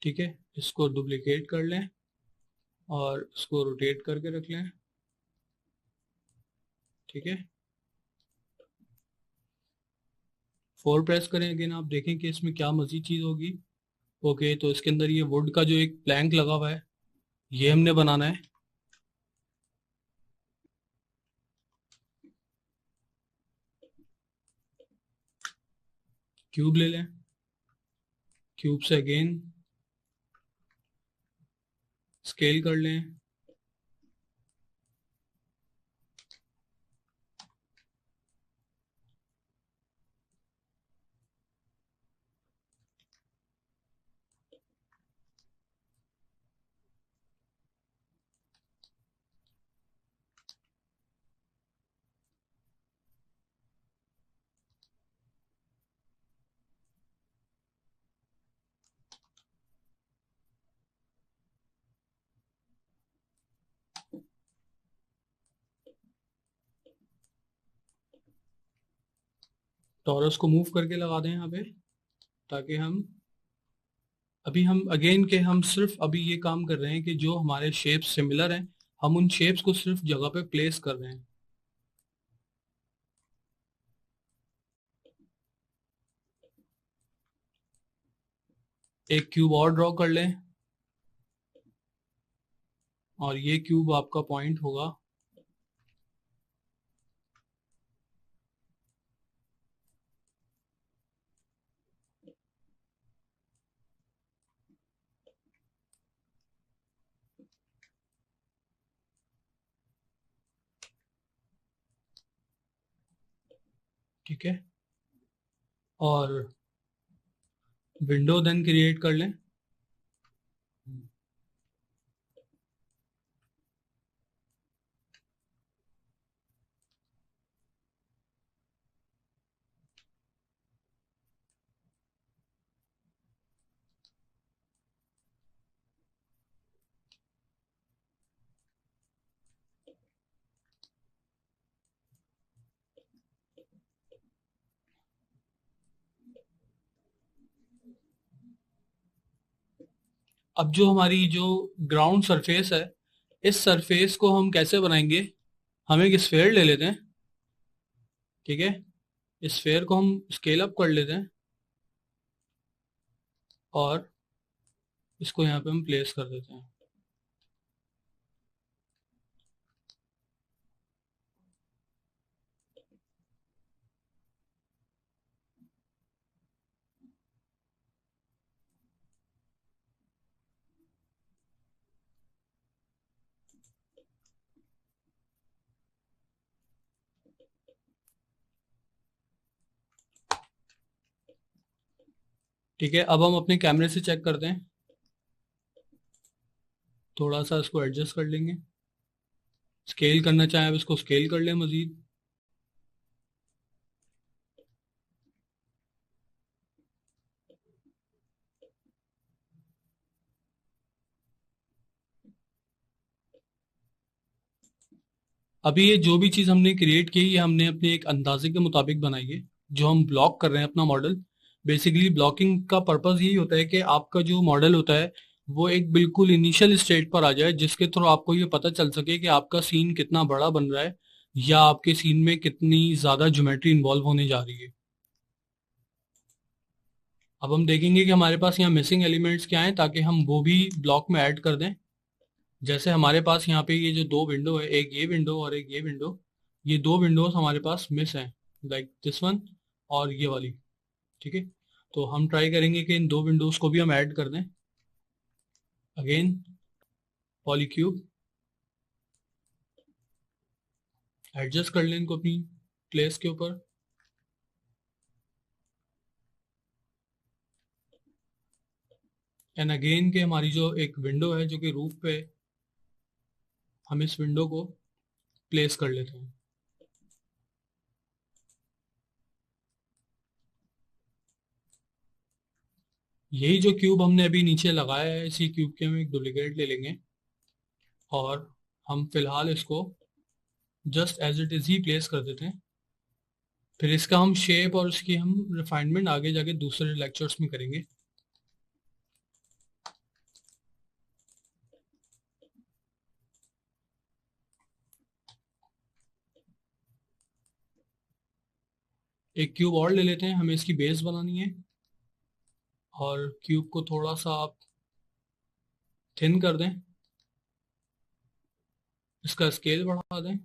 ठीक है, इसको डुप्लीकेट कर लें और इसको रोटेट करके रख लें, ठीक है। 4 प्रेस करें अगेन, आप देखें कि इसमें क्या मजीद चीज़ होगी। ओके, तो इसके अंदर ये वुड का जो एक प्लैंक लगा हुआ है, ये हमने बनाना है। क्यूब ले लें, क्यूब से अगेन स्केल कर लें, टॉरस को मूव करके लगा दें यहाँ पे, ताकि हम अगेन के हम सिर्फ अभी ये काम कर रहे हैं कि जो हमारे शेप्स सिमिलर हैं, हम उन शेप्स को सिर्फ जगह पे प्लेस कर रहे हैं। एक क्यूब और ड्रॉ कर लें और ये क्यूब आपका पॉइंट होगा। ठीक है, और विंडो देन क्रिएट कर लें। अब जो हमारी जो ग्राउंड सरफेस है, इस सरफेस को हम कैसे बनाएंगे। हम एक स्फेयर ले लेते हैं, ठीक है। इस स्फेयर को हम स्केल अप कर लेते हैं और इसको यहाँ पे हम प्लेस कर देते हैं। ठीक है, अब हम अपने कैमरे से चेक करते हैं, थोड़ा सा इसको एडजस्ट कर लेंगे। स्केल करना चाहें अब इसको स्केल कर लें मजीद। अभी ये जो भी चीज हमने क्रिएट की ये हमने अपने एक अंदाजे के मुताबिक बनाई है। जो हम ब्लॉक कर रहे हैं अपना मॉडल, बेसिकली ब्लॉकिंग का पर्पस यही होता है कि आपका जो मॉडल होता है वो एक बिल्कुल इनिशियल स्टेट पर आ जाए, जिसके थ्रू आपको ये पता चल सके कि आपका सीन कितना बड़ा बन रहा है या आपके सीन में कितनी ज्यादा ज्योमेट्री इन्वॉल्व होने जा रही है। अब हम देखेंगे कि हमारे पास यहाँ मिसिंग एलिमेंट्स क्या हैं ताकि हम वो भी ब्लॉक में ऐड कर दें। जैसे हमारे पास यहाँ पे ये जो दो विंडो है, एक ये विंडो और एक ये विंडो, ये दो विंडोज हमारे पास मिस हैं, लाइक दिस वन और ये वाली। ठीक है, तो हम ट्राई करेंगे कि इन दो विंडोज को भी हम ऐड कर दें। अगेन पॉलीक्यूब, एडजस्ट कर लें इनको अपनी प्लेस के ऊपर। एंड अगेन के हमारी जो एक विंडो है जो कि रूफ पे है, हम इस विंडो को प्लेस कर लेते हैं। यही जो क्यूब हमने अभी नीचे लगाया है, इसी क्यूब के हम एक डुप्लीकेट ले लेंगे और हम फिलहाल इसको जस्ट एज इट इज ही प्लेस कर देते हैं। फिर इसका हम शेप और इसकी हम रिफाइनमेंट आगे जाके दूसरे लेक्चर्स में करेंगे। एक क्यूब और ले लेते हैं, हमें इसकी बेस बनानी है और क्यूब को थोड़ा सा आप थिन कर दें, इसका स्केल बढ़ा दें।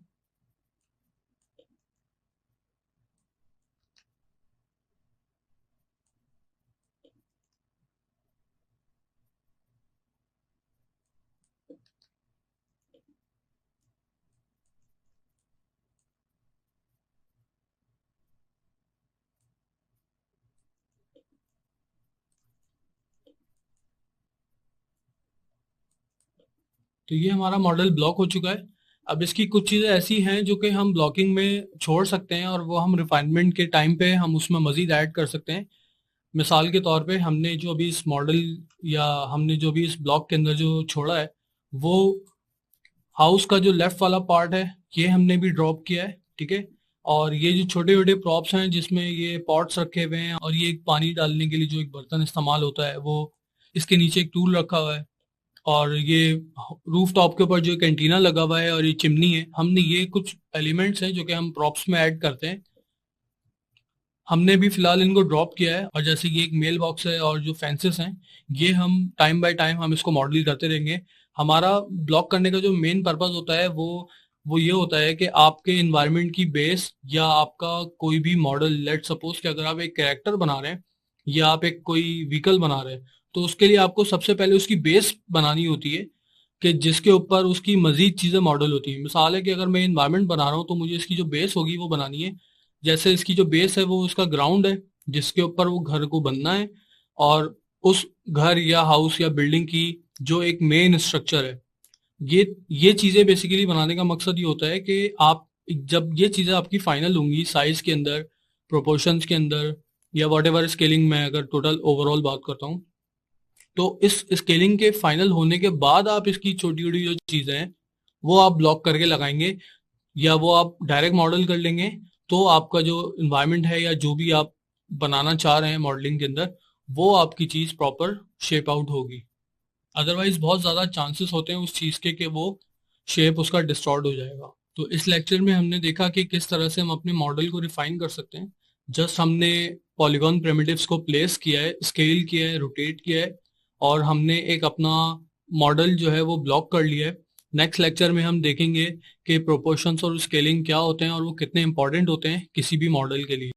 तो ये हमारा मॉडल ब्लॉक हो चुका है। अब इसकी कुछ चीज़ें ऐसी हैं जो कि हम ब्लॉकिंग में छोड़ सकते हैं और वो हम रिफाइनमेंट के टाइम पे हम उसमें मजीद ऐड कर सकते हैं। मिसाल के तौर पे हमने जो अभी इस मॉडल या हमने जो भी इस ब्लॉक के अंदर जो छोड़ा है, वो हाउस का जो लेफ्ट वाला पार्ट है ये हमने भी ड्रॉप किया है। ठीक है, और ये जो छोटे छोटे प्रॉप्स हैं जिसमें ये पॉट्स रखे हुए हैं और ये एक पानी डालने के लिए जो एक बर्तन इस्तेमाल होता है, वो इसके नीचे एक टूल रखा हुआ है। और ये रूफ टॉप के ऊपर जो एक एंटीना लगा हुआ है और ये चिमनी है, हमने ये कुछ एलिमेंट्स हैं जो कि हम प्रॉप्स में ऐड करते हैं। हमने भी फिलहाल इनको ड्रॉप किया है और जैसे ये एक मेल बॉक्स है और जो फेंसेस हैं, ये हम टाइम बाय टाइम हम इसको मॉडल करते रहेंगे। हमारा ब्लॉक करने का जो मेन पर्पस होता है वो ये होता है कि आपके इन्वायरमेंट की बेस या आपका कोई भी मॉडल, लेट सपोज कि अगर आप एक कैरेक्टर बना रहे हैं या आप एक कोई व्हीकल बना रहे हैं, तो उसके लिए आपको सबसे पहले उसकी बेस बनानी होती है कि जिसके ऊपर उसकी मजीद चीजें मॉडल होती हैं। मिसाल है कि अगर मैं इन्वायरमेंट बना रहा हूँ तो मुझे इसकी जो बेस होगी वो बनानी है। जैसे इसकी जो बेस है वो उसका ग्राउंड है जिसके ऊपर वो घर को बनना है, और उस घर या हाउस या बिल्डिंग की जो एक मेन स्ट्रक्चर है, ये चीजें बेसिकली बनाने का मकसद ये होता है कि आप जब ये चीजें आपकी फाइनल होंगी साइज के अंदर, प्रोपोर्शंस के अंदर या वॉट एवर स्केलिंग में अगर टोटल ओवरऑल बात करता हूँ, तो इस स्केलिंग के फाइनल होने के बाद आप इसकी छोटी छोटी जो चीजें हैं वो आप ब्लॉक करके लगाएंगे या वो आप डायरेक्ट मॉडल कर लेंगे। तो आपका जो इन्वायरमेंट है या जो भी आप बनाना चाह रहे हैं मॉडलिंग के अंदर, वो आपकी चीज प्रॉपर शेप आउट होगी। अदरवाइज बहुत ज्यादा चांसेस होते हैं उस चीज के कि वो शेप उसका डिस्टॉर्ट हो जाएगा। तो इस लेक्चर में हमने देखा कि किस तरह से हम अपने मॉडल को रिफाइन कर सकते हैं। जस्ट हमने पॉलीगॉन प्रिमिटिव्स को प्लेस किया है, स्केल किया है, रोटेट किया है और हमने एक अपना मॉडल जो है वो ब्लॉक कर लिया है। नेक्स्ट लेक्चर में हम देखेंगे कि प्रोपोर्शंस और स्केलिंग क्या होते हैं और वो कितने इंपॉर्टेंट होते हैं किसी भी मॉडल के लिए।